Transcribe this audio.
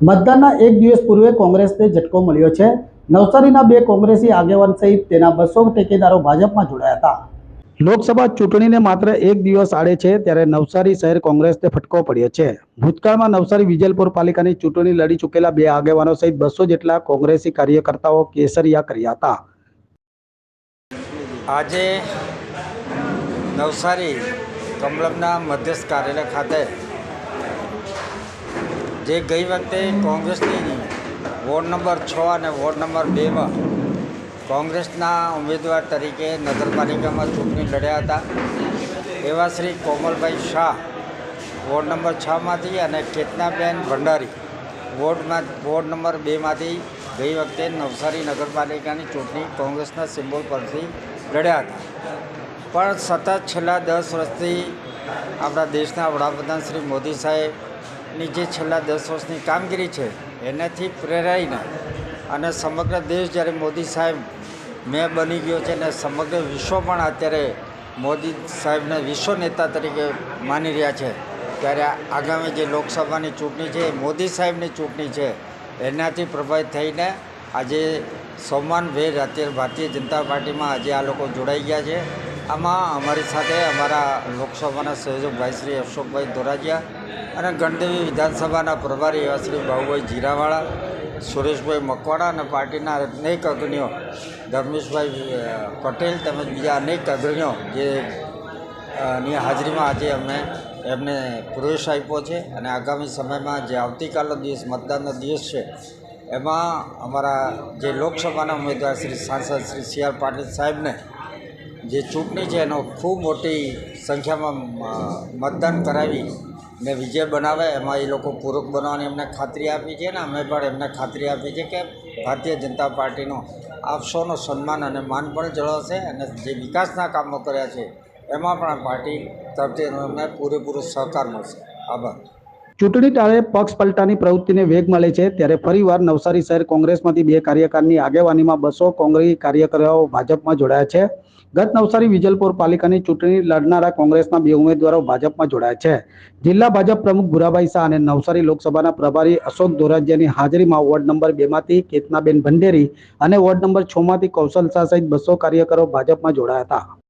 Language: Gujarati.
મતદાનના એક દિવસ પૂર્વે કોંગ્રેસને ઝટકો મળ્યો છે। નવસારીના બે કોંગ્રેસી આગેવાન સહિત તેના 200 ટેકેદારો ભાજપમાં જોડાયા હતા। લોકસભા ચૂંટણીને માત્ર એક દિવસ આડે છે ત્યારે નવસારી શહેર કોંગ્રેસને ફટકો પડ્યો છે। ભૂતકાળમાં નવસારી વિજલપુર પાલિકાની ચૂંટણી લડી ચૂકેલા બે આગેવાનો સહિત 200 જેટલા કોંગ્રેસી કાર્યકર્તાઓ કેસરિયા કર્યા હતા। આજે નવસારી કમલમના મધ્યસ્થ કાર્યાલય ખાતે જે ગઈ વખતે કોંગ્રેસની વોર્ડ નંબર 6 અને વોર્ડ નંબર 2માં કોંગ્રેસના ઉમેદવાર તરીકે નગરપાલિકામાં ચૂંટણી લડ્યા હતા એવા શ્રી કોમલભાઈ શાહ વોર્ડ નંબર 6માંથી અને કેતનાબેન ભંડારી વોર્ડ નંબર 2માંથી ગઈ વખતે નવસારી નગરપાલિકાની ચૂંટણી કોંગ્રેસના સિમ્બોલ પરથી લડ્યા હતા। પણ સતત છેલ્લા 10 વર્ષથી આપણા દેશના વડાપ્રધાન શ્રી મોદી સાહેબની જે છેલ્લા 10 વર્ષની કામગીરી છે એનાથી પ્રેરાઈને અને સમગ્ર દેશ જ્યારે મોદી સાહેબ મેં બની ગયો છે અને સમગ્ર વિશ્વ પણ અત્યારે મોદી સાહેબને વિશ્વ નેતા તરીકે માની રહ્યા છે ત્યારે આગામી જે લોકસભાની ચૂંટણી છે મોદી સાહેબની ચૂંટણી છે એનાથી પ્રભાવિત થઈને આજે સોમાનભેર અત્યારે ભારતીય જનતા પાર્ટીમાં આજે આ લોકો જોડાઈ ગયા છે। આમાં અમારી સાથે અમારા લોકસભાના સંયોજકભાઈ શ્રી અશોકભાઈ ધોરાજીયા અને ગણદેવી વિધાનસભાના પ્રભારી એવા શ્રી બાબુભાઈ જીરાવાળા, સુરેશભાઈ મકવાણા અને પાર્ટીના અનેક અગ્રણીઓ ધર્મેશભાઈ પટેલ તેમજ બીજા અનેક અગ્રણીઓ જે ની હાજરીમાં આજે અમે એમને પ્રવેશ આપ્યો છે અને આગામી સમયમાં જે આવતીકાલનો દિવસ મતદાનનો દિવસ છે એમાં અમારા જે લોકસભાના ઉમેદવાર શ્રી સાંસદ શ્રી સી.આર. પાટીલ સાહેબને જે ચૂંટણી છે એનો ખૂબ મોટી સંખ્યામાં મતદાન કરાવી ને વિજય બનાવે એમાં એ લોકો પૂરક બનાવવાની એમને ખાતરી આપી છે ને અમે પણ એમને ખાતરી આપી છે કે ભારતીય જનતા પાર્ટીનો આપ સૌનો સન્માન અને માન પણ જળવાશે અને જે વિકાસના કામો કર્યા છે એમાં પણ પાર્ટી તરફથી અમને પૂરેપૂરો સહકાર મળશે। આભાર। ચૂંટણી ટાળે પક્ષ પલટાની પ્રવૃત્તિને વેગ મળે છે ત્યારે ફરીવાર નવસારી શહેર કોંગ્રેસમાંથી બે કાર્યકરની આગેવાનીમાં 200 કોંગ્રેસી કાર્યકરો ભાજપમાં જોડાયા છે। ગત નવસારી વિજલપુર પાલિકાની ચૂંટણી લડનારા કોંગ્રેસના બે ઉમેદવારો ભાજપમાં જોડાયા છે। જિલ્લા ભાજપ પ્રમુખ ભુરાભાઈ શાહ અને નવસારી લોકસભાના પ્રભારી અશોક ધોરાજીયાની હાજરીમાં વોર્ડ નંબર 2માંથી કેતનાબેન ભંડેરી અને વોર્ડ નંબર 6માંથી કૌશલ શાહ સહિત 200 કાર્યકરો ભાજપમાં જોડાયા હતા।